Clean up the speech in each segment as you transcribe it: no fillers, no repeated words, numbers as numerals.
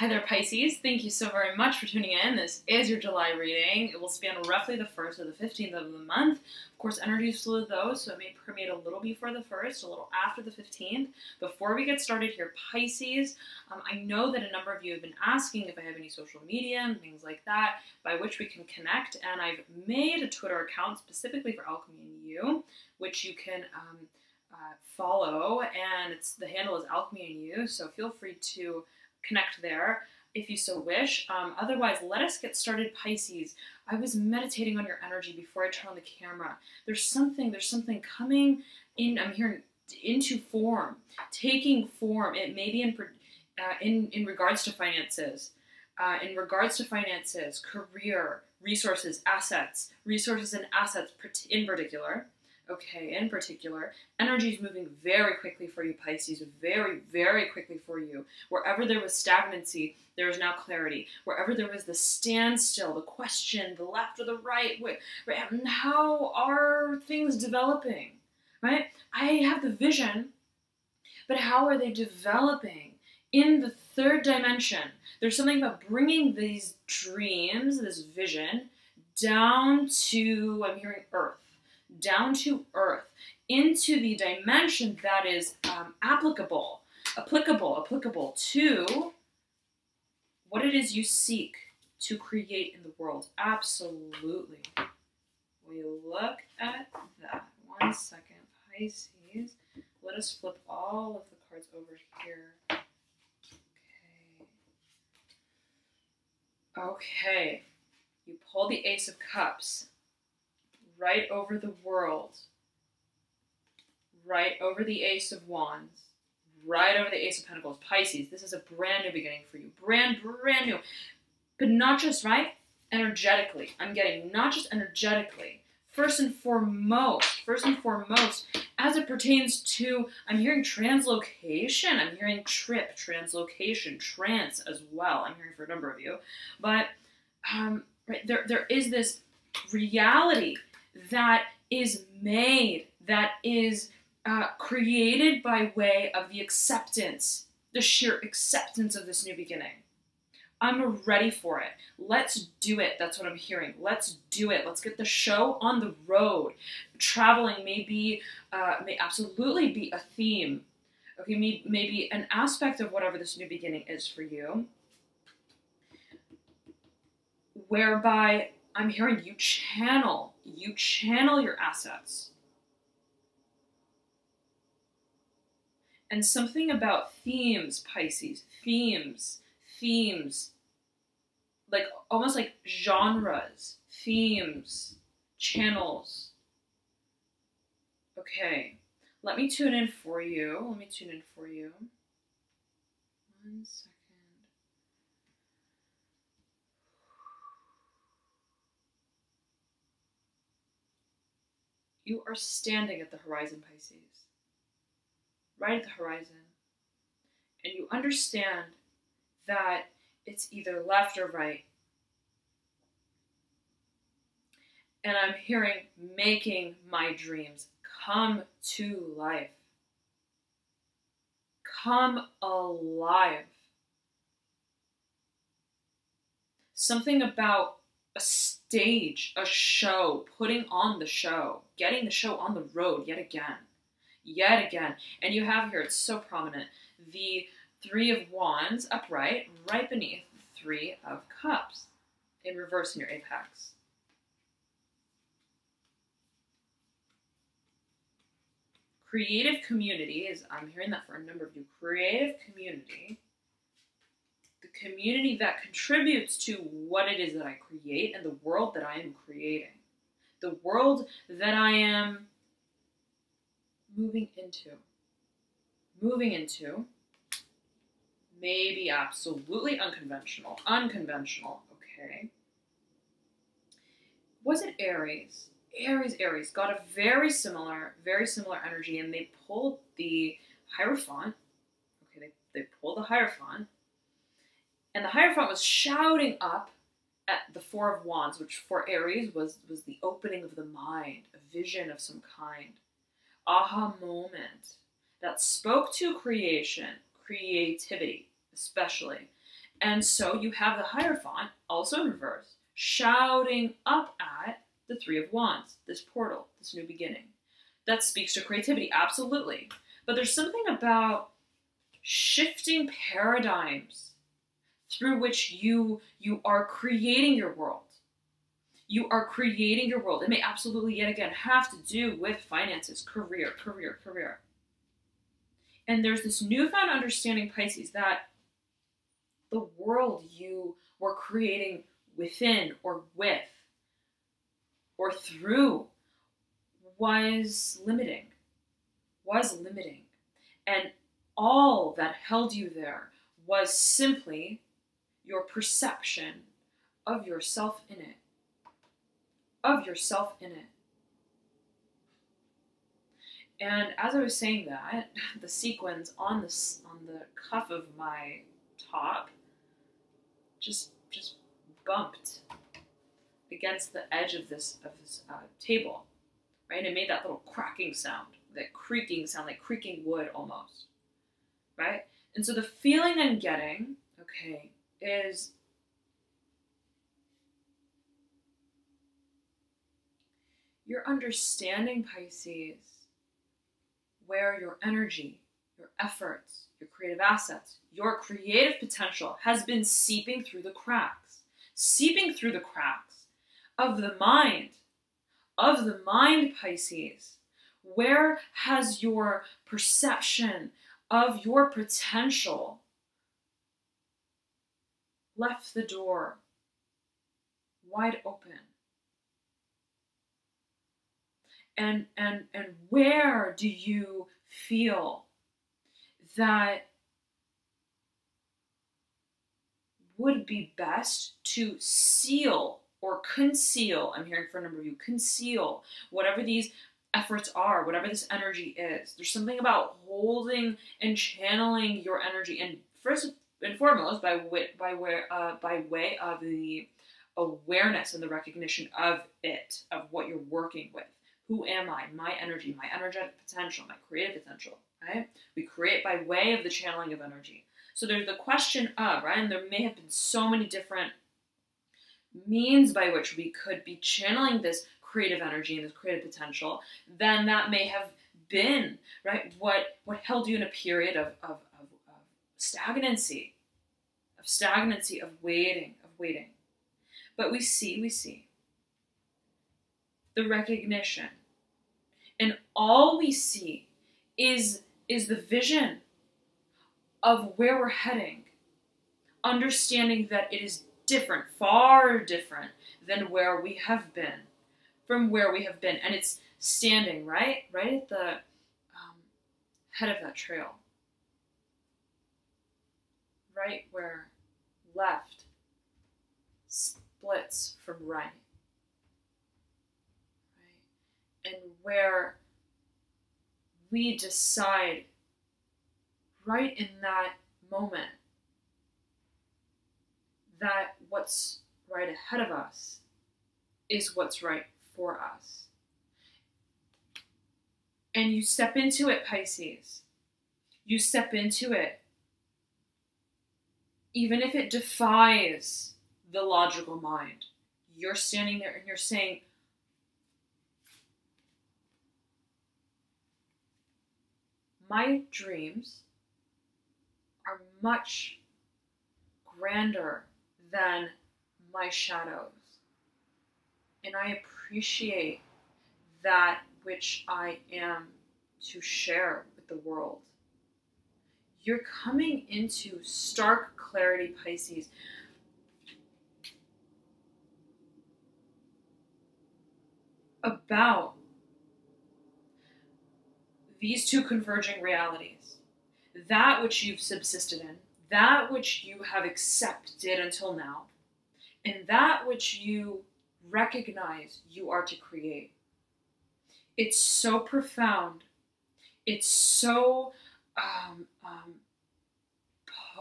Hi there, Pisces. Thank you so very much for tuning in. This is your July reading. It will span roughly the 1st or the 15th of the month. Of course, energy is fluid though, so it may permeate a little before the 1st, a little after the 15th. Before we get started here, Pisces, I know that a number of you have been asking if I have any social media and things like that by which we can connect, and I've made a Twitter account specifically for Alchemy and You, which you can follow, and the handle is Alchemy and You, so feel free to connect there if you so wish. Otherwise, let us get started, Pisces. I was meditating on your energy before I turn on the camera. There's something coming in. I'm hearing into form, taking form. It may be in regards to finances, career, resources and assets in particular. Okay, in particular, energy is moving very quickly for you, Pisces, very, very quickly for you. Wherever there was stagnancy, there is now clarity. Wherever there was the standstill, the question, the left or the right, how are things developing, right? I have the vision, but how are they developing? In the third dimension, there's something about bringing these dreams, this vision, down to, I'm hearing Earth. Down to Earth, into the dimension that is applicable to what it is you seek to create in the world. Absolutely. We look at that. 1 second, Pisces. Let us flip all of the cards over here. Okay. You pull the Ace of Cups. Right over the world, right over the Ace of Wands, right over the Ace of Pentacles. Pisces, this is a brand new beginning for you. Brand new. But not just, right? Energetically. I'm getting not just energetically. First and foremost, as it pertains to, I'm hearing translocation. I'm hearing trip, translocation, trance as well. I'm hearing for a number of you. But right, there is this reality that is made, that is created by way of the acceptance, the sheer acceptance of this new beginning. I'm ready for it. Let's do it. That's what I'm hearing. Let's do it. Let's get the show on the road. Traveling may absolutely be a theme. Okay, maybe an aspect of whatever this new beginning is for you, whereby I'm hearing you channel your assets. And something about themes, Pisces, themes, like almost like genres, themes, channels. Okay, let me tune in for you. 1 second. You are standing at the horizon, Pisces. Right at the horizon. And you understand that it's either left or right. And I'm hearing making my dreams come to life. Come alive. Something about a stage, a show, putting on the show, getting the show on the road yet again. And you have here, it's so prominent, the 3 of Wands upright, right beneath the 3 of Cups, in reverse in your apex. Creative community is, I'm hearing that for a number of you, creative community. The community that contributes to what it is that I create and the world that I am creating. The world that I am moving into. Maybe absolutely unconventional, okay. Was it Aries? Aries got a very similar energy, and they pulled the Hierophant. Okay, they pulled the Hierophant. And the Hierophant was shouting up at the 4 of Wands, which for Aries was the opening of the mind, a vision of some kind. Aha moment that spoke to creativity especially, And so you have the Hierophant, also in reverse, shouting up at the Three of Wands, this portal, this new beginning. That speaks to creativity, absolutely. But there's something about shifting paradigms through which you are creating your world. You are creating your world. It may absolutely, yet again, have to do with finances, career. And there's this newfound understanding, Pisces, that the world you were creating within or with or through was limiting. And all that held you there was simply your perception of yourself in it. And as I was saying that, the sequins on the cuff of my top just bumped against the edge of this table, right? And it made that little cracking sound, that creaking sound, like creaking wood almost, right? And so the feeling I'm getting, okay, is you're understanding, Pisces, where your energy, your efforts, your creative assets, your creative potential has been seeping through the cracks of the mind, Pisces. Where has your perception of your potential left the door wide open? And where do you feel that would be best to seal or conceal? I'm hearing for a number of you, conceal whatever these efforts are, whatever this energy is. There's something about holding and channeling your energy, and first and foremost by way of the awareness and the recognition of it, of what you're working with. Who am I? My energy, my energetic potential, my creative potential, right? We create by way of the channeling of energy. So there's the question of, right? And there may have been so many different means by which we could be channeling this creative energy and this creative potential. Then that may have been, right, what held you in a period of stagnancy, of waiting. But we see the recognition, and all we see is the vision of where we're heading, understanding that it is different, far different than where we have been, and it's standing right at the head of that trail, right where left splits from right. And where we decide right in that moment that what's right ahead of us is what's right for us. And you step into it, Pisces. You step into it, even if it defies the logical mind. You're standing there and you're saying, my dreams are much grander than my shadows. And I appreciate that which I am to share with the world. You're coming into stark clarity, Pisces, about these two converging realities. That which you've subsisted in, that which you have accepted until now, and that which you recognize you are to create. It's so profound. It's so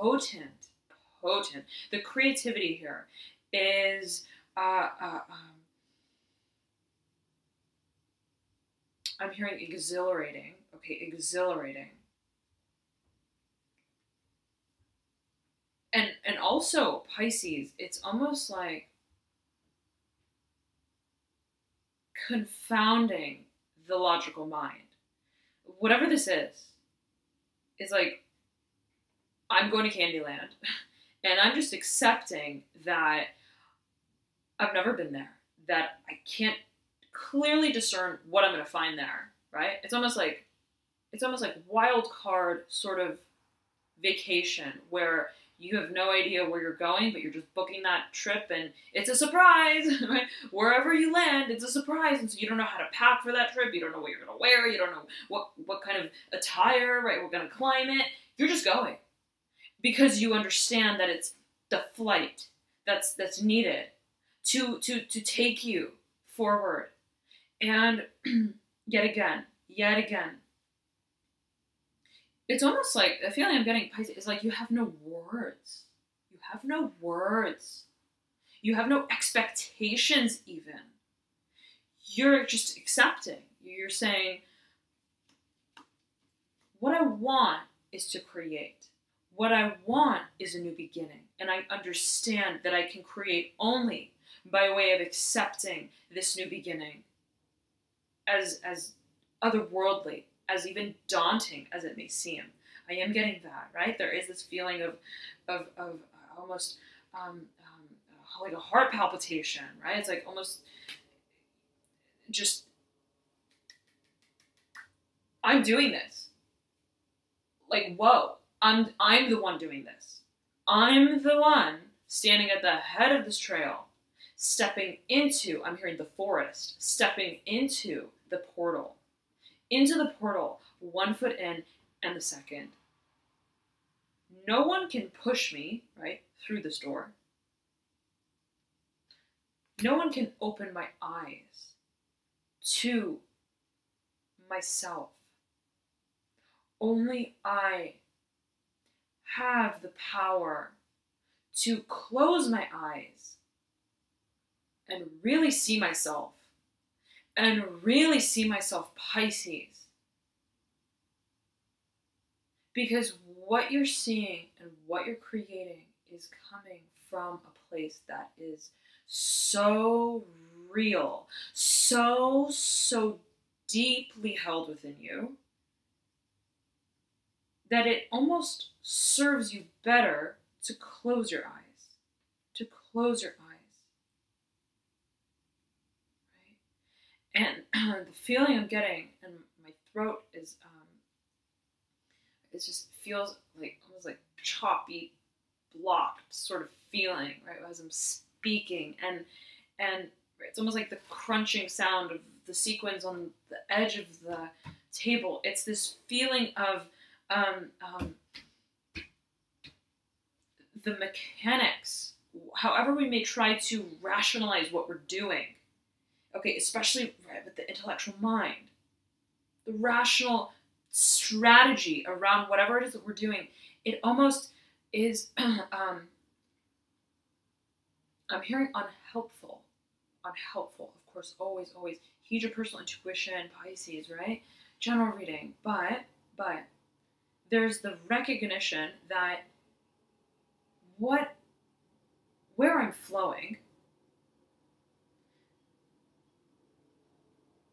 potent. The creativity here is I'm hearing exhilarating. Okay, exhilarating. And also Pisces, it's almost like confounding the logical mind. Whatever this is like, I'm going to Candyland and I'm just accepting that I've never been there, that I can't clearly discern what I'm going to find there, right? It's almost like wild card sort of vacation where you have no idea where you're going, but you're just booking that trip and it's a surprise, right? Wherever you land, it's a surprise. And so you don't know how to pack for that trip. You don't know what you're going to wear. You don't know what kind of attire, right? What kind of climate. You're just going because you understand that it's the flight that's needed to take you forward. And yet again, it's almost like the feeling I'm getting, Pisces, is like you have no words. You have no words. You have no expectations even. You're just accepting. You're saying, what I want is to create. What I want is a new beginning. And I understand that I can create only by way of accepting this new beginning as otherworldly, as even daunting as it may seem. I am getting that, right? There is this feeling of almost like a heart palpitation, right? It's like almost just, I'm doing this. Like, whoa, I'm the one doing this. I'm the one standing at the head of this trail, stepping into, I'm hearing the forest, stepping into the portal. Into the portal, 1 foot in and the second. No one can push me, right, through this door. No one can open my eyes to myself. Only I have the power to close my eyes and really see myself. And really see myself, Pisces. Because what you're seeing and what you're creating is coming from a place that is so real, so deeply held within you, that it almost serves you better to close your eyes. To close your eyes. And the feeling I'm getting in my throat is, it just feels like almost like choppy, blocked sort of feeling, right, as I'm speaking. And it's almost like the crunching sound of the sequins on the edge of the table. It's this feeling of the mechanics, however we may try to rationalize what we're doing. Okay, especially right with the intellectual mind. The rational strategy around whatever it is that we're doing, it almost is, I'm hearing unhelpful. Unhelpful, of course, always. Heed your personal intuition, Pisces, right? General reading, but there's the recognition that where I'm flowing,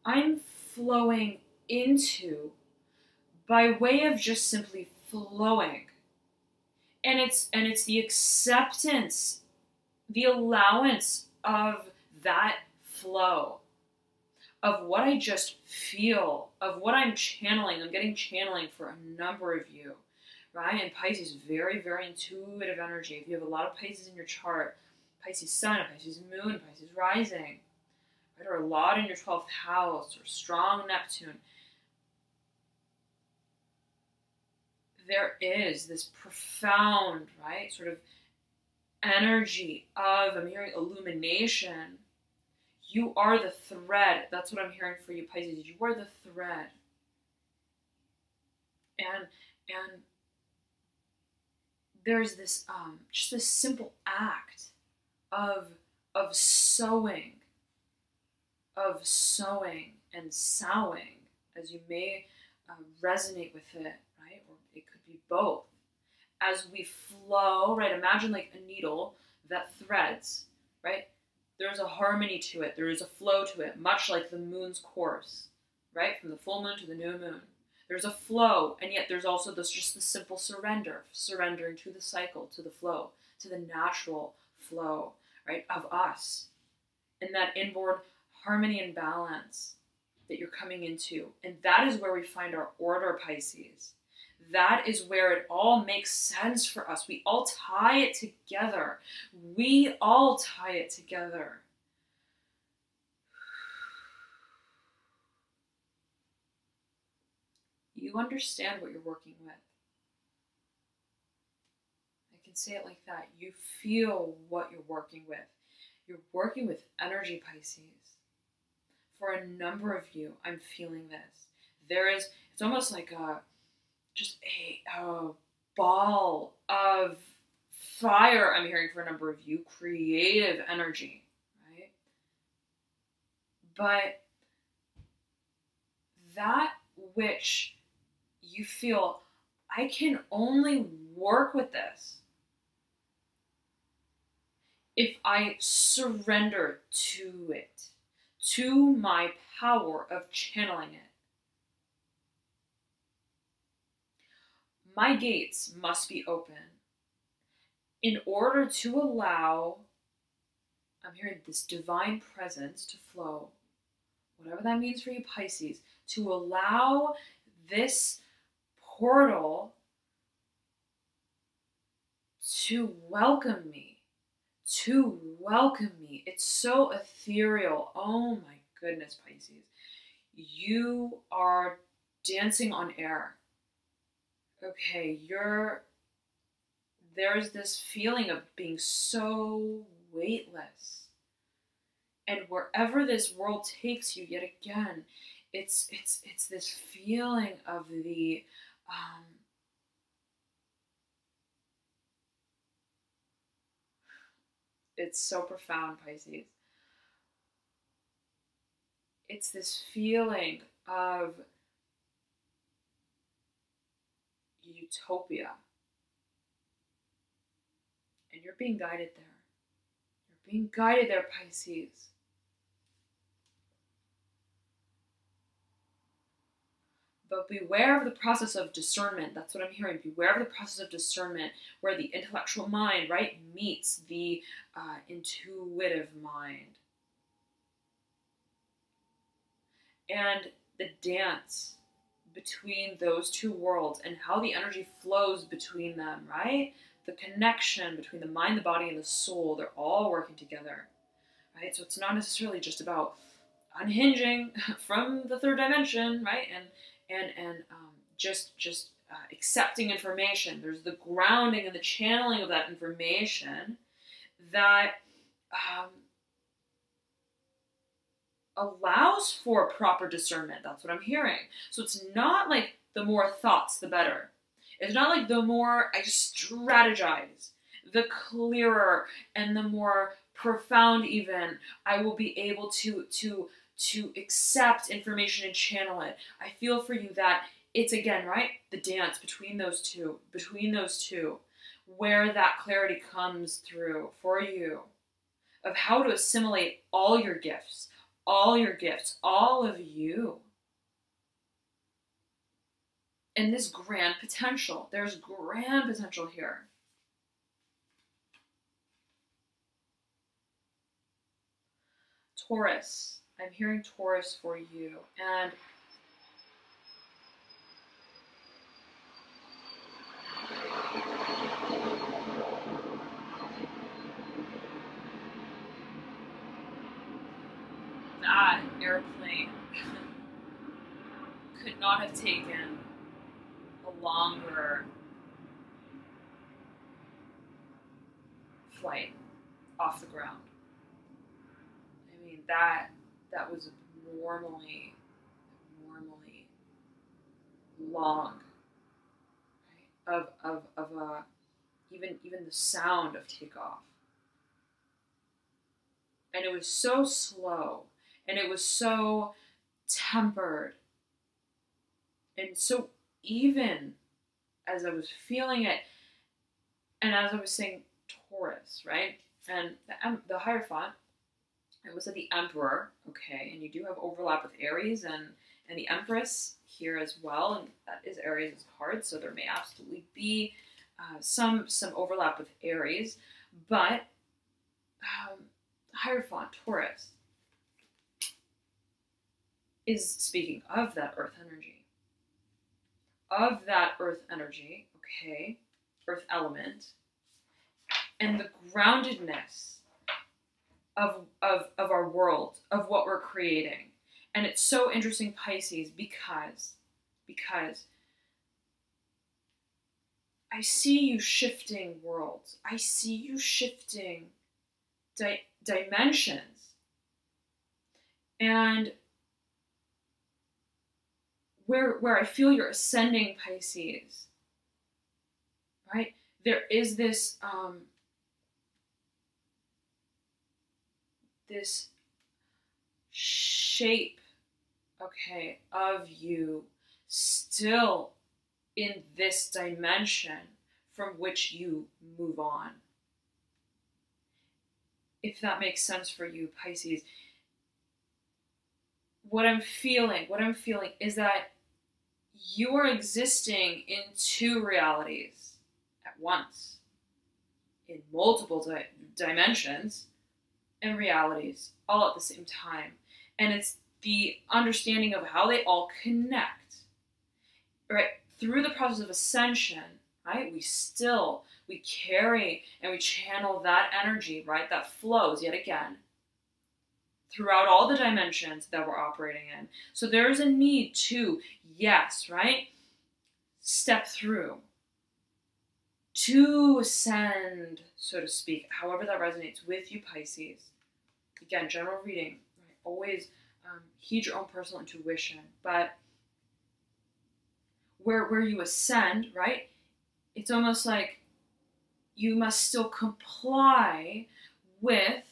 I'm flowing into by way of just simply flowing. And it's the acceptance, the allowance of that flow, of what I just feel, of what I'm channeling. I'm getting channeling for a number of you, right? And Pisces, very, very intuitive energy. If you have a lot of Pisces in your chart, Pisces sun, Pisces moon, Pisces rising, right? Or a lot in your 12th house, or strong Neptune, there is this profound, right, sort of energy of, I'm hearing illumination. You are the thread. That's what I'm hearing for you, Pisces. You are the thread. And there's this just this simple act of sowing and sowing, as you may resonate with it, right? Or it could be both. as we flow, right? Imagine like a needle that threads, right? There's a harmony to it. There is a flow to it, much like the moon's course, right? From the full moon to the new moon. There's a flow, and yet there's also this just the simple surrendering to the cycle, to the flow, to the natural flow, right, of us. And that inborn harmony and balance that you're coming into. And that is where we find our order, Pisces. That is where it all makes sense for us. We all tie it together. We all tie it together. You understand what you're working with. I can say it like that. You feel what you're working with. You're working with energy, Pisces. For a number of you, I'm feeling this. It's almost like just a ball of fire, I'm hearing for a number of you, creative energy, right? But that which you feel, I can only work with this if I surrender to it, to my power of channeling it. My gates must be open in order to allow, I'm hearing this divine presence to flow, whatever that means for you, Pisces, to allow this portal to welcome me. It's so ethereal. Oh my goodness, Pisces. You are dancing on air. Okay, there's this feeling of being so weightless. And wherever this world takes you, yet again, it's this feeling of the it's so profound, Pisces. It's this feeling of utopia. And you're being guided there. You're being guided there, Pisces. But beware of the process of discernment. That's what I'm hearing. Beware of the process of discernment where the intellectual mind, right, meets the intuitive mind. And the dance between those two worlds and how the energy flows between them, right? The connection between the mind, the body, and the soul, they're all working together, right? So it's not necessarily just about unhinging from the third dimension, right? And just accepting information. There's the grounding and the channeling of that information that allows for proper discernment. That's what I'm hearing. So it's not like the more thoughts, the better. It's not like the more I strategize, the clearer and the more profound even I will be able to accept information and channel it. I feel for you that it's, again, right, the dance between those two, where that clarity comes through for you of how to assimilate all your gifts, all of you. And this grand potential, there's grand potential here. Taurus, I'm hearing Taurus for you. And that airplane could not have taken a longer flight off the ground. I mean, that was abnormally long, right? Of even the sound of takeoff. And it was so slow, and it was so tempered, and so even as I was feeling it, And as I was saying, Taurus, right? And the Hierophant, it was the Emperor, okay? And you do have overlap with Aries and the Empress here as well, and that is Aries' card, so there may absolutely be some overlap with Aries, but Hierophant, Taurus, is speaking of that earth energy. Of that earth energy, okay, earth element, and the groundedness of our world, of what we're creating. And it's so interesting, Pisces, because I see you shifting worlds. I see you shifting dimensions. And where I feel you're ascending, Pisces, right? There is this this shape, okay, of you still in this dimension from which you move on. If that makes sense for you, Pisces, what I'm feeling is that you are existing in two realities at once, in multiple dimensions and realities all at the same time. And it's the understanding of how they all connect, right? Through the process of ascension, right? We carry and we channel that energy, right? That flows yet again throughout all the dimensions that we're operating in. So there's a need to, yes, right? Step through, to ascend, so to speak, however that resonates with you, Pisces. Again, general reading, right? Always heed your own personal intuition, but where you ascend, right? It's almost like you must still comply with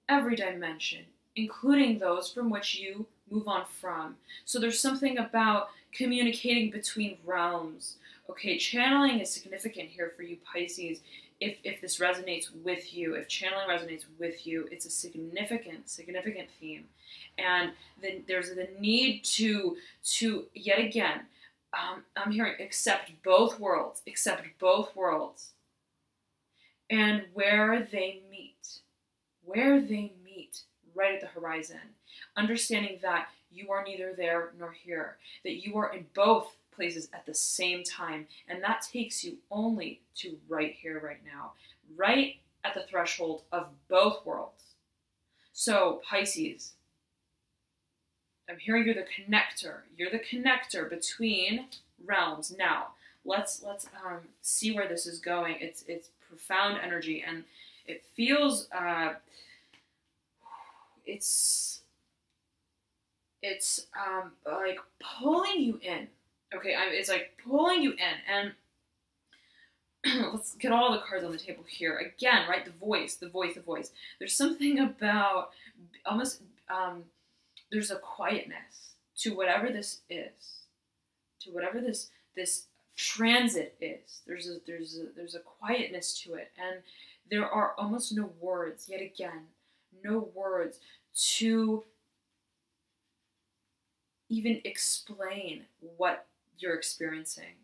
every dimension, including those from which you move on from. So there's something about communicating between realms. Okay, channeling is significant here for you, Pisces. If this resonates with you, if channeling resonates with you, it's a significant theme. And then there's the need to yet again, I'm hearing accept both worlds, and where they meet, right at the horizon, understanding that you are neither there nor here, that you are in both places at the same time, and that takes you only to right here, right now, right at the threshold of both worlds. So Pisces, I'm hearing you're the connector. You're the connector between realms. Now, let's see where this is going. It's profound energy, and it feels it's like pulling you in. Okay, it's like pulling you in, and let's get all the cards on the table here again. Right, the voice. There's something about almost there's a quietness to whatever this is, to whatever this transit is. There's a quietness to it, and there are almost no words. Yet again, no words to even explain what you're experiencing.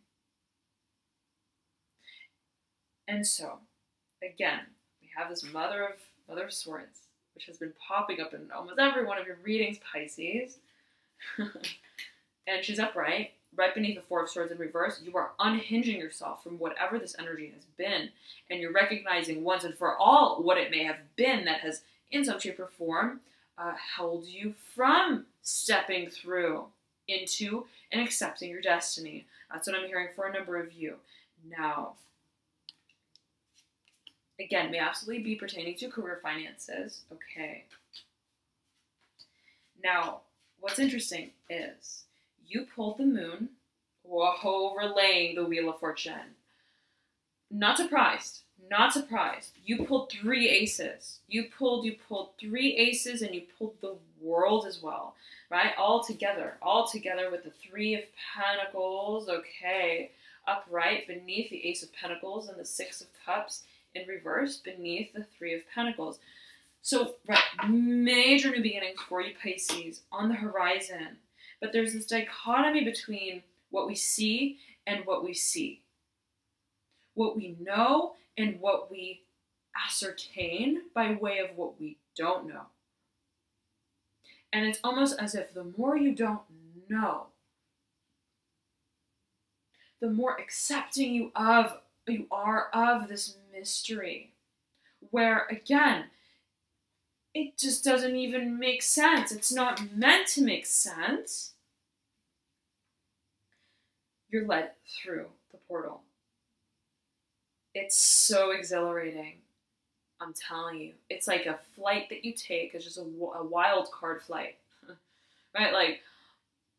And so, again, we have this Mother of Swords, which has been popping up in almost every one of your readings, Pisces. And she's upright, right beneath the Four of Swords in reverse. You are unhinging yourself from whatever this energy has been, and you're recognizing once and for all what it may have been that has, in some shape or form, held you from stepping through into and accepting your destiny. That's what I'm hearing for a number of you. Now, again, may absolutely be pertaining to career finances. Okay. Now, what's interesting is you pulled the moon, overlaying the Wheel of Fortune. Not surprised. You pulled 3 aces. You pulled 3 aces, and you pulled the world as well, right? All together with the 3 of Pentacles. Okay. upright beneath the Ace of Pentacles and the Six of Cups, in reverse beneath the Three of Pentacles. So, right, major new beginnings for you, Pisces, on the horizon. But there's this dichotomy between what we see and what we see. What we know and what we ascertain by way of what we don't know. And it's almost as if the more you don't know, the more accepting you are of this mystery. Where, again, it just doesn't even make sense. It's not meant to make sense. You're led through the portal. It's so exhilarating. I'm telling you. It's like a flight that you take. It's just a wild card flight. Right? Like,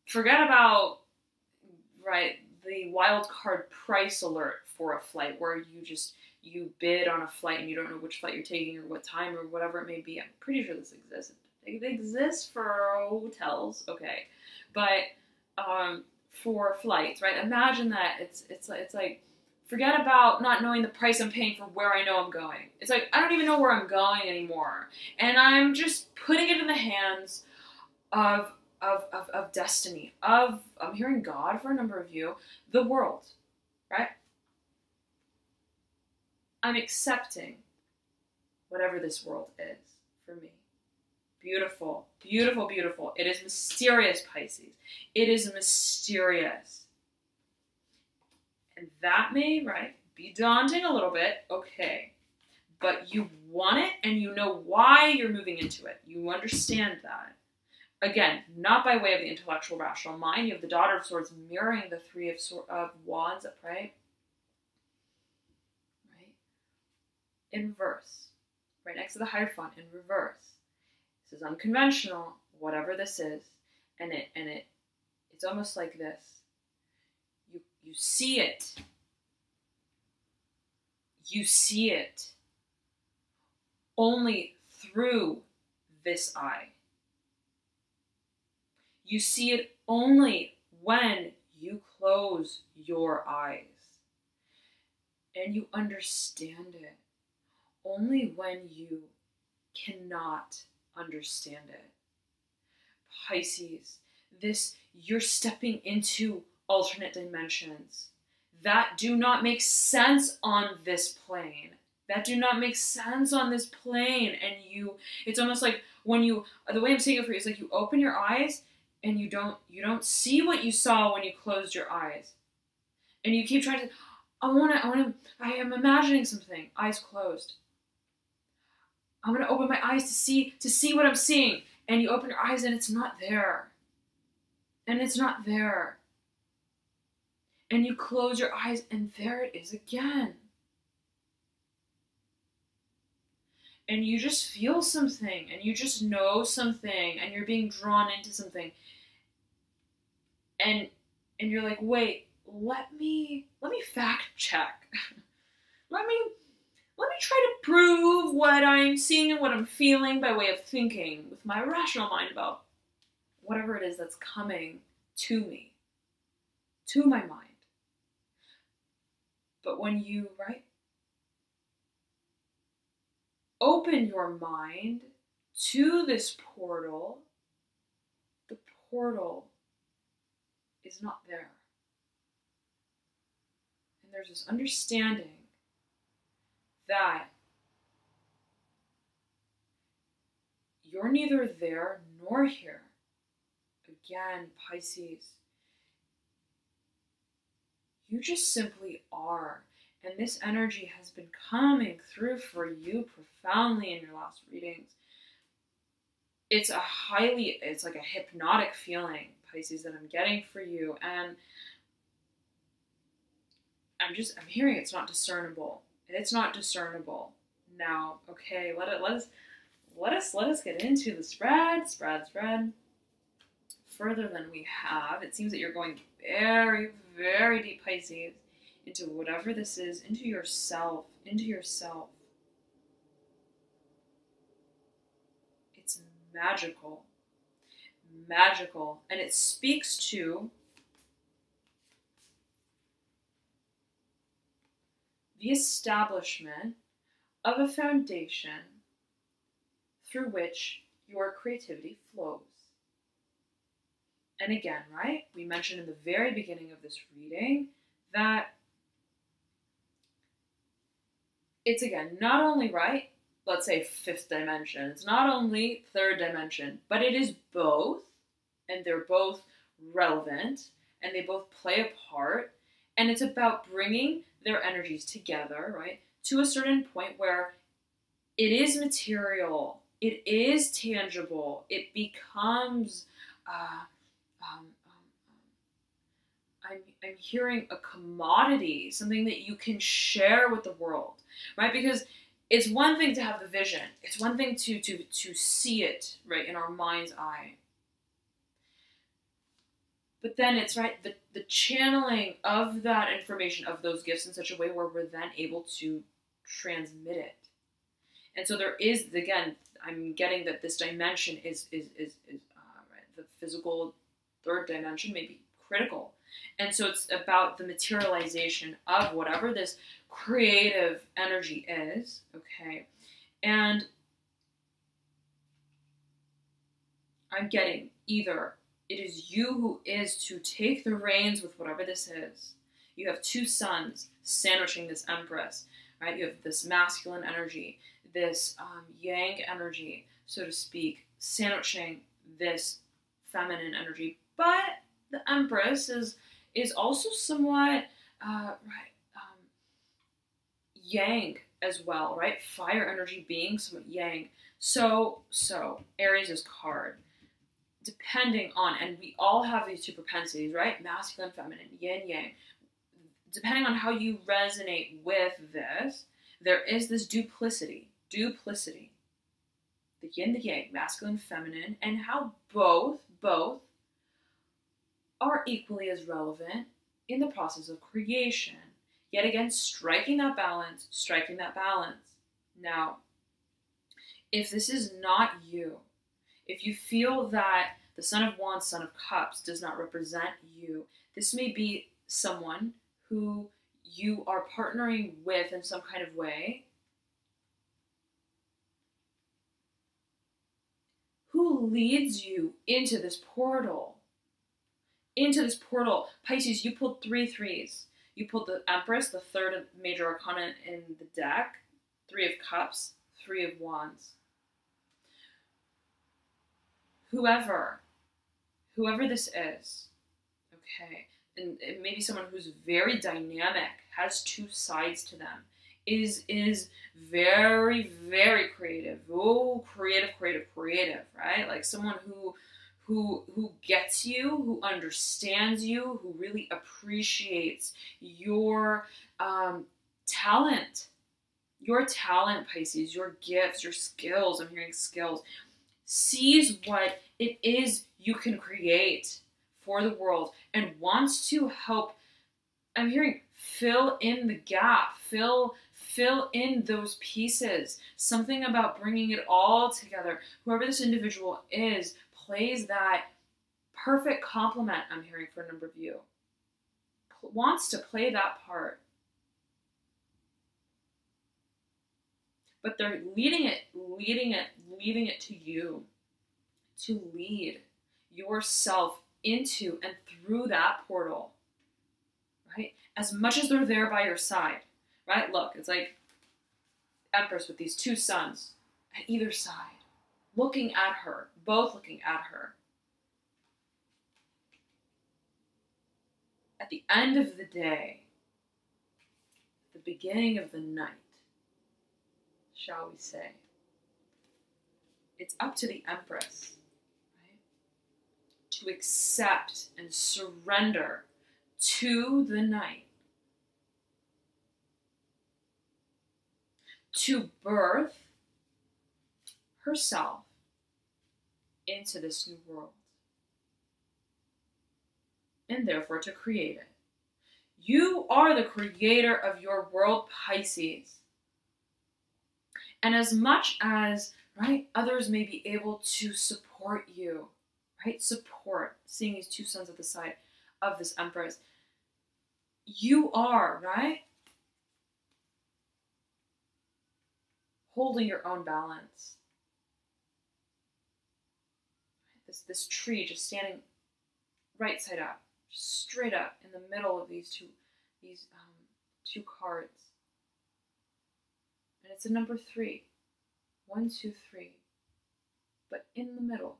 forget about, right, the wild card price alert for a flight where you bid on a flight and you don't know which flight you're taking or what time or whatever it may be. I'm pretty sure this exists. It exists for hotels, okay. But for flights, right? Imagine that it's like, forget about not knowing the price I'm paying for where I know I'm going. It's like, I don't even know where I'm going anymore. And I'm just putting it in the hands of destiny, I'm hearing God for a number of you, the world, right? I'm accepting whatever this world is for me. Beautiful, beautiful, beautiful. It is mysterious, Pisces. It is mysterious. And that may, right, be daunting a little bit, okay. But you want it and you know why you're moving into it. You understand that. Again, not by way of the intellectual, rational mind. You have the Daughter of Swords mirroring the Three of Wands upright. Right? In reverse. Right next to the Hierophant, in reverse. This is unconventional, whatever this is. And it's almost like this. You see it. You see it only through this eye. You see it only when you close your eyes. And you understand it only when you cannot understand it. Pisces, you're stepping into alternate dimensions that do not make sense on this plane. That do not make sense on this plane. And it's almost like the way I'm saying it for you is like you open your eyes and you don't see what you saw when you closed your eyes. And you keep trying to, I am imagining something, eyes closed. I'm going to open my eyes to see what I'm seeing. And you open your eyes and it's not there. And it's not there. And you close your eyes and there it is again. And you just feel something and you just know something and you're being drawn into something. And you're like, wait, let me fact check. let me try to prove what I'm seeing and what I'm feeling by way of thinking with my rational mind about whatever it is that's coming to me, to my mind. But when you, right, open your mind to this portal, the portal is not there. And there's this understanding that you're neither there nor here. Again, Pisces, you just simply are. And this energy has been coming through for you profoundly in your last readings. It's like a hypnotic feeling, Pisces, that I'm getting for you. And I'm hearing it's not discernible. It's not discernible. Now, okay, let us get into the spread. Further than we have. It seems that you're going very, very deep, Pisces, into whatever this is, into yourself. It's magical. And it speaks to the establishment of a foundation through which your creativity flows. And again, right, we mentioned in the very beginning of this reading that it's, again, not only, right, let's say fifth dimension, it's not only third dimension, but it is both, and they're both relevant, and they both play a part, and it's about bringing their energies together, right, to a certain point where it is material, it is tangible, it becomes, I'm hearing a commodity, something that you can share with the world, right? Because it's one thing to have the vision. It's one thing to see it, right, in our mind's eye. But then it's, right, the channeling of that information, of those gifts in such a way where we're then able to transmit it. And so there is, again, I'm getting that this dimension is right, the physical third dimension may be critical. And so it's about the materialization of whatever this creative energy is, okay? And I'm getting either it is you who is to take the reins with whatever this is. You have two suns sandwiching this empress, right? You have this masculine energy, this yang energy, so to speak, sandwiching this feminine energy. But the empress is also somewhat yang as well, right? Fire energy being somewhat yang. So Aries' card, depending on, and we all have these two propensities, right? Masculine, feminine, yin, yang. Depending on how you resonate with this, there is this duplicity. The yin, the yang, masculine, feminine, and how both are equally as relevant in the process of creation. Yet again, striking that balance. Now, if this is not you, if you feel that the Son of Wands, Son of Cups does not represent you, this may be someone who you are partnering with in some kind of way, who leads you into this portal. Pisces, you pulled 3 threes. You pulled the Empress, the third major arcana in the deck, 3 of Cups, 3 of Wands. Whoever this is, okay, and it may be someone who's very dynamic, has 2 sides to them, is very, very creative. Oh, creative, right? Like someone who gets you, who understands you, who really appreciates your talent, Pisces, your gifts, your skills. I'm hearing skills. Sees what it is you can create for the world and wants to help. I'm hearing fill in the gap, fill in those pieces. Something about bringing it all together. Whoever this individual is plays that perfect complement, I'm hearing for a number of you. Wants to play that part. But they're leading it to you to lead yourself into and through that portal, right? As much as they're there by your side, right? Look, it's like Empress with these 2 suns at either side, looking at her, both looking at her. At the end of the day, the beginning of the night, shall we say, it's up to the Empress, right, to accept and surrender to the night, to birth herself into this new world, and therefore to create it. You are the creator of your world, Pisces. And as much as, right, others may be able to support you, right, seeing these 2 suns at the side of this Empress, you are, right, holding your own balance. This tree just standing right side up, just straight up in the middle of these two cards. And it's a number 3. 1, 2, 3. But in the middle.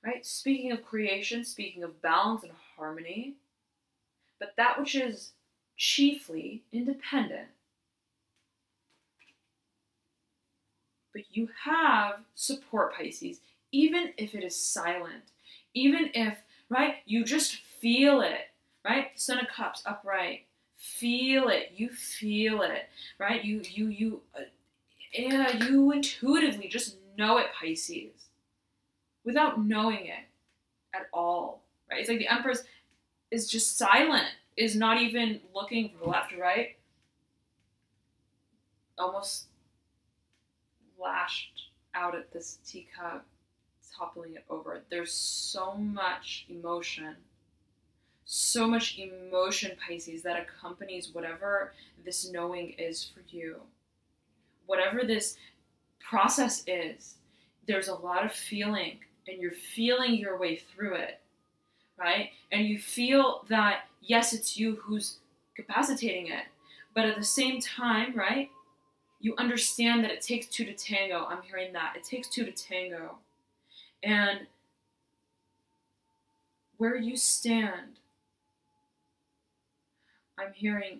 Right? Speaking of creation, speaking of balance and harmony, but that which is chiefly independent. But you have support, Pisces, even if it is silent, even if, right, you just feel it, right? Son of Cups upright, feel it, you feel it, right? You intuitively just know it, Pisces, without knowing it at all, right? It's like the Empress is just silent, is not even looking from the left or right, almost lashed out at this teacup, toppling it over. There's so much emotion, Pisces, that accompanies whatever this knowing is for you. Whatever this process is, there's a lot of feeling, and you're feeling your way through it, right? And you feel that, yes, it's you who's capacitating it, but at the same time, right, you understand that it takes 2 to tango. I'm hearing that. It takes 2 to tango. And where you stand, I'm hearing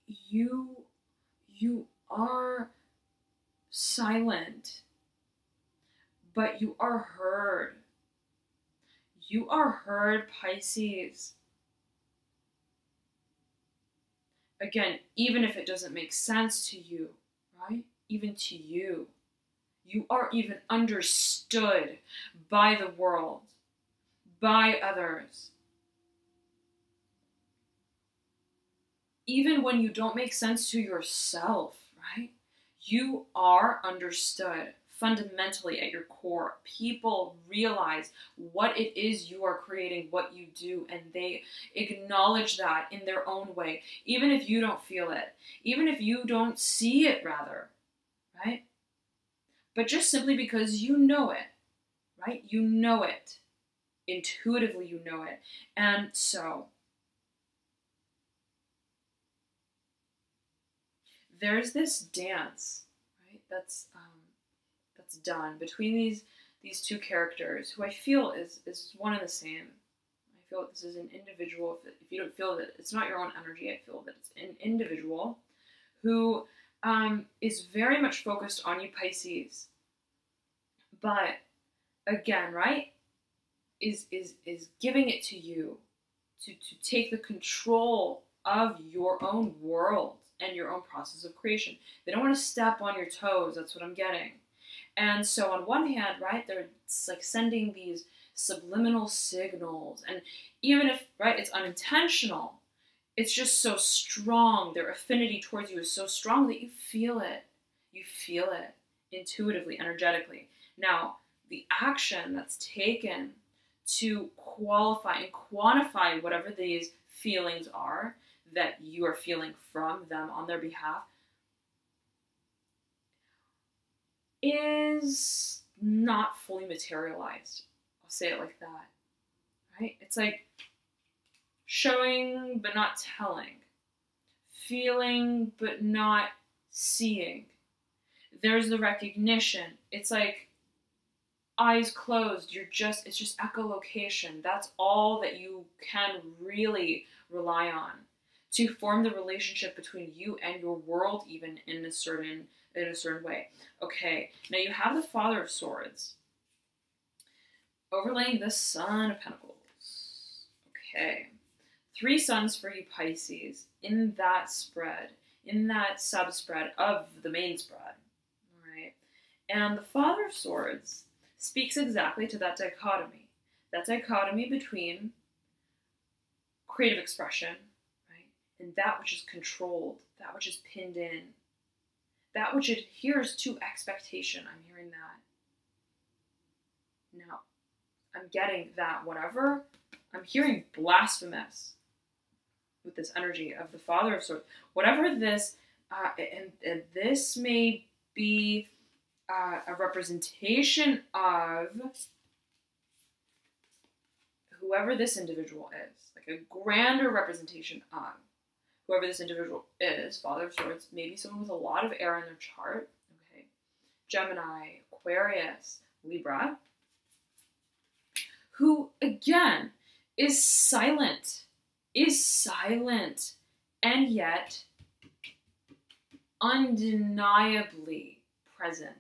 you are silent, but you are heard. You are heard, Pisces. Again, even if it doesn't make sense to you, right? Even to you. You are even understood by the world, by others. Even when you don't make sense to yourself, right? You are understood fundamentally at your core. People realize what it is you are creating, what you do, and they acknowledge that in their own way, even if you don't feel it, even if you don't see it, rather, right? But just simply because you know it, right? You know it. Intuitively, you know it. And so, there's this dance, right? That's done between these two characters, who I feel is one and the same. I feel that this is an individual. If you don't feel that it's not your own energy, I feel that it's an individual who is very much focused on you, Pisces. But again, right, is giving it to you to take the control of your own world and your own process of creation. They don't want to step on your toes. That's what I'm getting. And so on one hand, right, they're like sending these subliminal signals. And even if, right, it's unintentional, it's just so strong. Their affinity towards you is so strong that you feel it. You feel it intuitively, energetically. Now, the action that's taken to qualify and quantify whatever these feelings are that you are feeling from them on their behalf is not fully materialized. I'll say it like that, right? It's like showing but not telling, feeling but not seeing. There's the recognition. It's like eyes closed. It's just echolocation. That's all that you can really rely on to form the relationship between you and your world, even in a certain way. Okay, now you have the Father of Swords overlaying the Son of Pentacles. Okay, 3 suns for you, Pisces, in that spread, in that sub-spread of the main spread. All right, and the Father of Swords speaks exactly to that dichotomy between creative expression, right, and that which is controlled, that which is pinned in, that which adheres to expectation. I'm hearing that. Now, I'm getting that whatever, I'm hearing blasphemous with this energy of the Father of Swords. Whatever this And this may be a representation of whoever this individual is, like a grander representation of whoever this individual is. Father of Swords, maybe someone with a lot of air in their chart. Okay, Gemini, Aquarius, Libra, who again is silent, and yet undeniably present.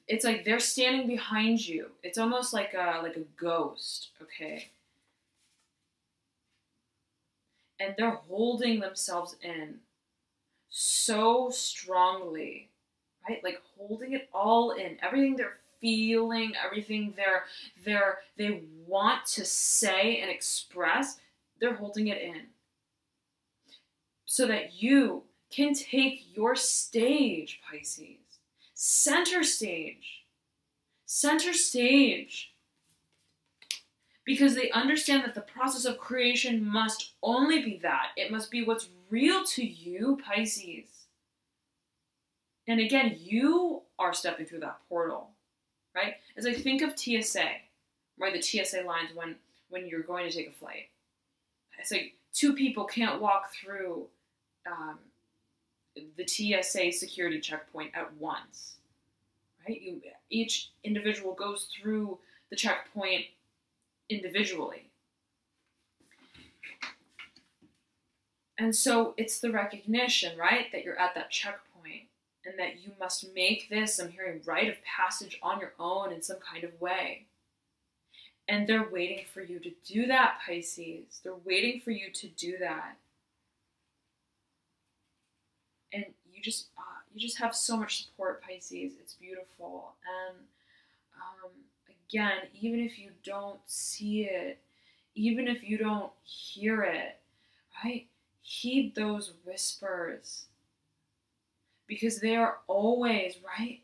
It's like they're standing behind you. It's almost like a ghost, okay? And they're holding themselves in so strongly, right? Like holding it all in, everything they're feeling, everything they want to say and express, they're holding it in. So that you can take your stage, Pisces. Center stage. Center stage. Because they understand that the process of creation must only be that. It must be what's real to you, Pisces. And again, you are stepping through that portal, right? As I think of TSA, right? The TSA lines when you're going to take a flight. It's like two people can't walk through the TSA security checkpoint at once, right? Each individual goes through the checkpoint individually. And so it's the recognition, right, that you're at that checkpoint and that you must make this, I'm hearing, rite of passage on your own in some kind of way. And they're waiting for you to do that, Pisces. They're waiting for you to do that. And you just have so much support, Pisces. It's beautiful. And again, even if you don't see it, even if you don't hear it, right? Heed those whispers. Because they are always, right?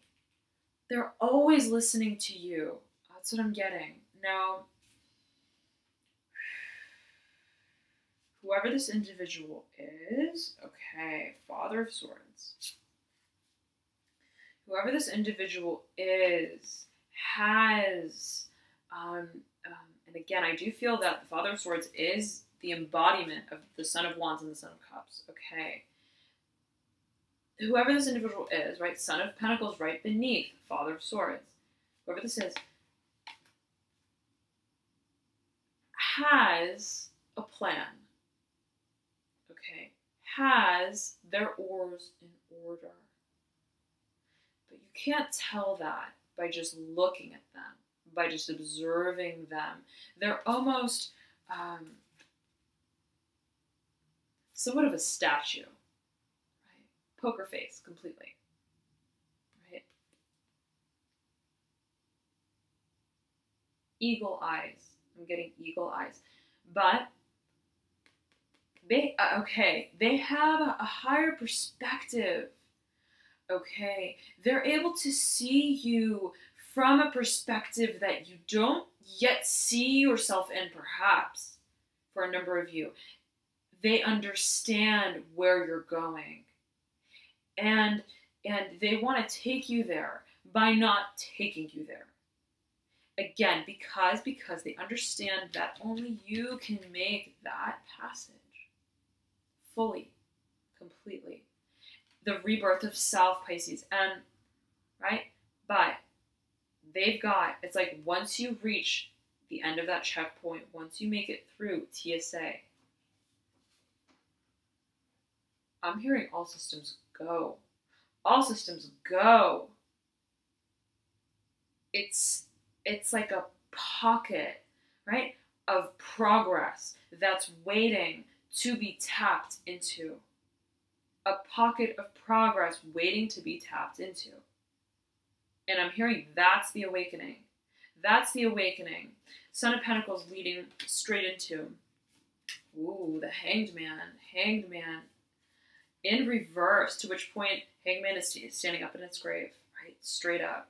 They're always listening to you. That's what I'm getting. Now, whoever this individual is, okay, Father of Swords. Whoever this individual is has, and again, I do feel that the Father of Swords is the embodiment of the Son of Wands and the Son of Cups, okay? Whoever this individual is, right, Son of Pentacles right beneath Father of Swords, whoever this is, has a plan, okay, has their oars in order. But you can't tell that by just looking at them, by just observing them. They're almost somewhat of a statue, right? Poker face, completely, right? Eagle eyes. I'm getting eagle eyes. But they have a higher perspective. Okay, they're able to see you from a perspective that you don't yet see yourself in, perhaps, for a number of you. They understand where you're going. And they want to take you there by not taking you there. Again, because they understand that only you can make that passage fully, completely. The rebirth of self, Pisces, and, right? But they've got, it's like once you reach the end of that checkpoint, once you make it through TSA, I'm hearing all systems go. All systems go. It's like a pocket, right, of progress that's waiting to be tapped into. A pocket of progress waiting to be tapped into. And I'm hearing that's the awakening. That's the awakening. Son of Pentacles leading straight into, ooh, the Hanged Man. Hanged Man. In reverse, to which point Hanged Man is standing up in its grave, right, straight up.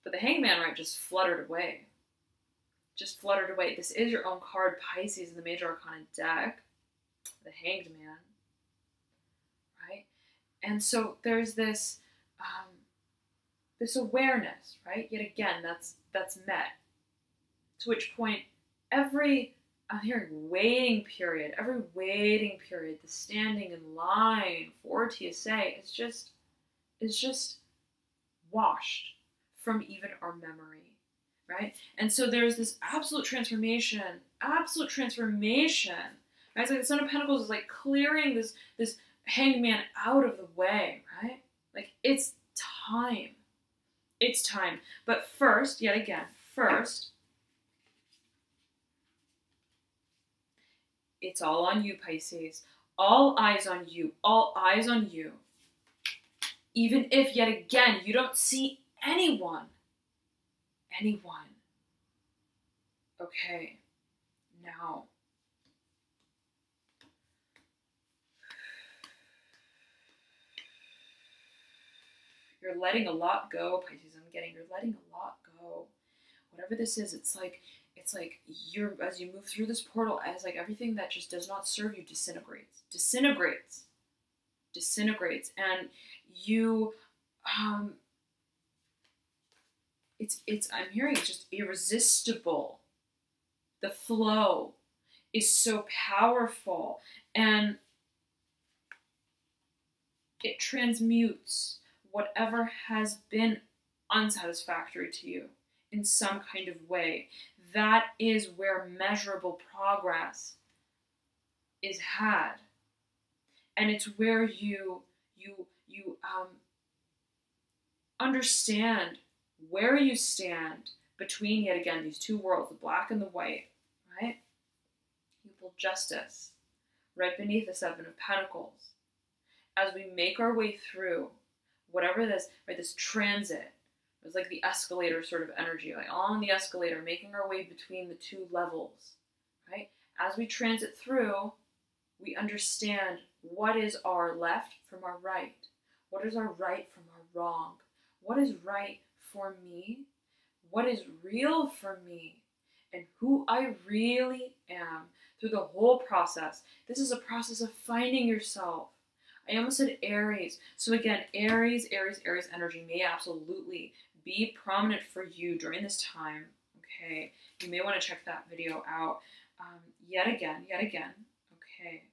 But the Hanged Man, right, just fluttered away. Just fluttered away. This is your own card, Pisces, in the Major Arcana deck. The Hanged Man. And so there's this this awareness, right? Yet again, that's met. To which point, I'm hearing waiting period, the standing in line for TSA is just washed from even our memory, right? And so there's this absolute transformation, right? It's like the Son of Pentacles is like clearing this hangman out of the way, right? Like it's time. It's time. But first, yet again, it's all on you, Pisces. All eyes on you. All eyes on you. Even if, yet again, you don't see anyone. Okay. Now. You're letting a lot go, Pisces. You're letting a lot go. Whatever this is, it's like you're, as you move through this portal, as like everything that just does not serve you disintegrates, and you, I'm hearing it's just irresistible. The flow is so powerful, and it transmutes whatever has been unsatisfactory to you in some kind of way. That is where measurable progress is had. And it's where you understand where you stand between, yet again, these two worlds, the black and the white, right? Equal justice, right beneath the Seven of Pentacles. As we make our way through whatever this, right, this transit, it's like the escalator sort of energy, like on the escalator, making our way between the two levels, right? As we transit through, we understand what is our left from our right. What is our right from our wrong? What is right for me? What is real for me? And who I really am through the whole process. This is a process of finding yourself. I almost said Aries. So again, Aries energy may absolutely be prominent for you during this time. Okay, you may want to check that video out. Yet again. Okay.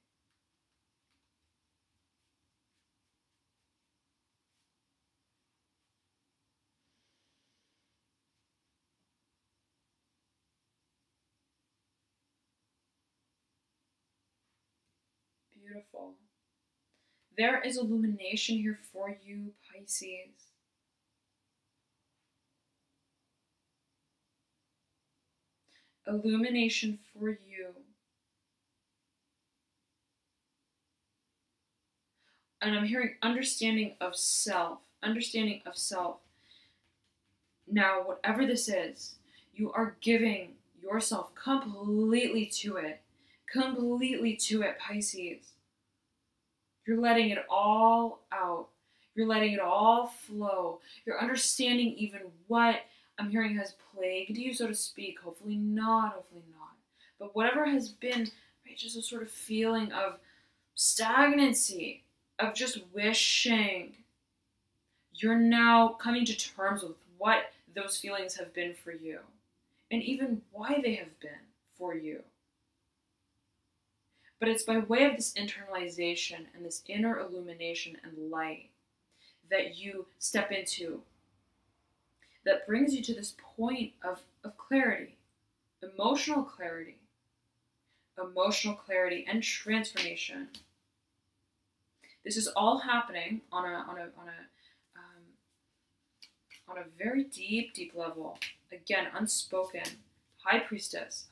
Beautiful. There is illumination here for you, Pisces. Illumination for you. And I'm hearing understanding of self. Understanding of self. Now, whatever this is, you are giving yourself completely to it. Completely to it, Pisces. You're letting it all out. You're letting it all flow. You're understanding even what I'm hearing has plagued you, so to speak. Hopefully not. But whatever has been, right, just a sort of feeling of stagnancy, of just wishing. You're now coming to terms with what those feelings have been for you, and even why they have been for you. But it's by way of this internalization and this inner illumination and light that you step into that brings you to this point of clarity, emotional clarity and transformation. This is all happening on a very deep level. Again, unspoken. High priestess.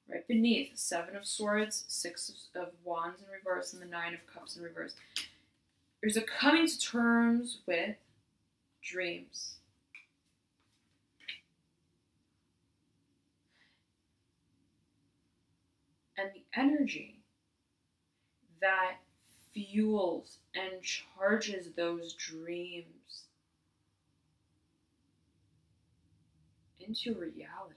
Right beneath, 7 of Swords, 6 of Wands in reverse, and the 9 of Cups in reverse. There's a coming to terms with dreams. And the energy that fuels and charges those dreams into reality.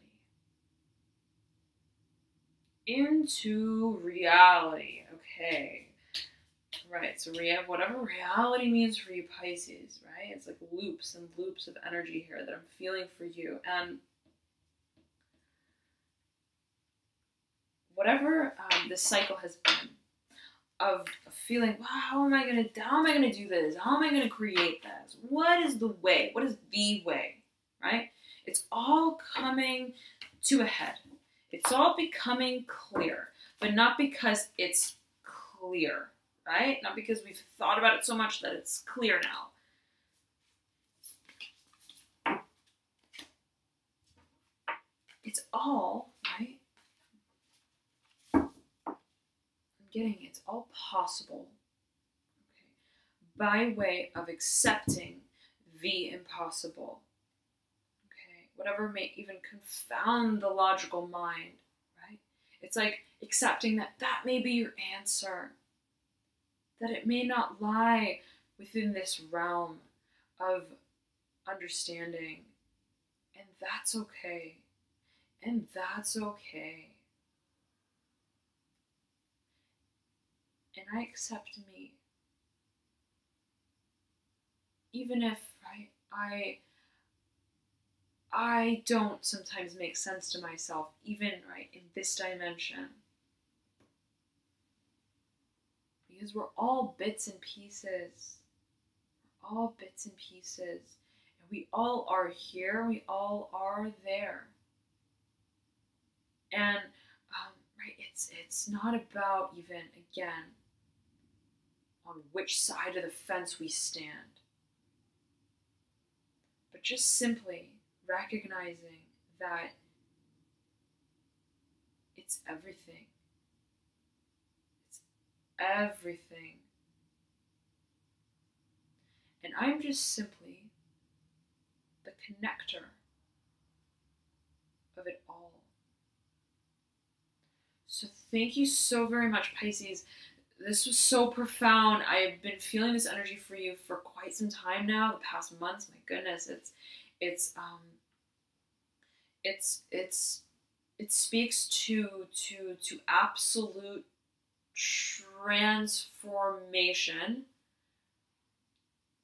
Okay. Right, so we have whatever reality means for you, Pisces, right? It's like loops and loops of energy here that I'm feeling for you. And whatever this cycle has been of feeling, wow, how am I gonna do this? How am I gonna create this? What is the way? What is the way? Right? It's all coming to a head. It's all becoming clear, but not because it's clear, right? Not because we've thought about it so much that it's clear now. It's all, right? I'm getting it's all possible, okay, by way of accepting the impossible. Okay, whatever may even confound the logical mind, right? It's like accepting that that may be your answer, that it may not lie within this realm of understanding, and that's okay. And that's okay. And I accept me. Even if, right, I don't sometimes make sense to myself, even, right, in this dimension. Because we're all bits and pieces. We're all bits and pieces. And we all are here, we all are there. And right, it's not about even, again, on which side of the fence we stand, but just simply recognizing that it's everything. It's everything. And I'm just simply the connector of it all. So thank you so very much, Pisces. This was so profound. I've been feeling this energy for you for quite some time now, the past months. My goodness, it speaks to absolute transformation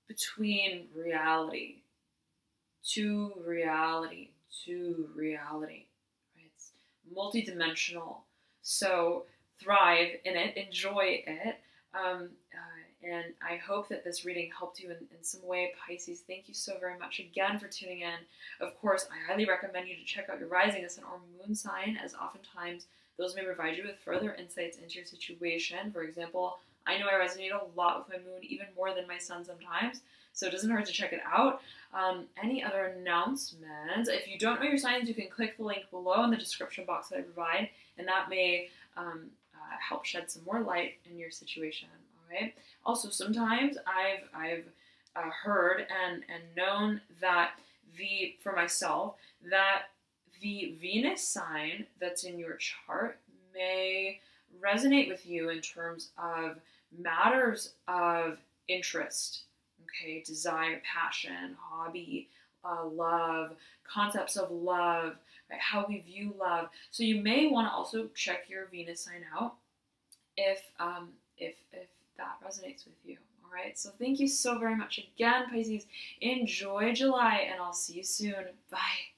between reality to reality to reality. Right? It's multidimensional. So thrive in it, enjoy it, and I hope that this reading helped you in some way, Pisces. Thank you so very much again for tuning in. Of course, I highly recommend you to check out your rising, sun, or moon sign, as oftentimes those may provide you with further insights into your situation. For example, I know I resonate a lot with my moon, even more than my sun sometimes, so it doesn't hurt to check it out. Any other announcements? If you don't know your signs, you can click the link below in the description box that I provide, and that may help shed some more light in your situation. All right. Also, sometimes I've heard and known that for myself, that the Venus sign that's in your chart may resonate with you in terms of matters of interest. Okay, desire, passion, hobby, love, concepts of love, right? How we view love. So you may want to also check your Venus sign out if that resonates with you. All right. So thank you so very much again, Pisces. Enjoy July, and I'll see you soon. Bye.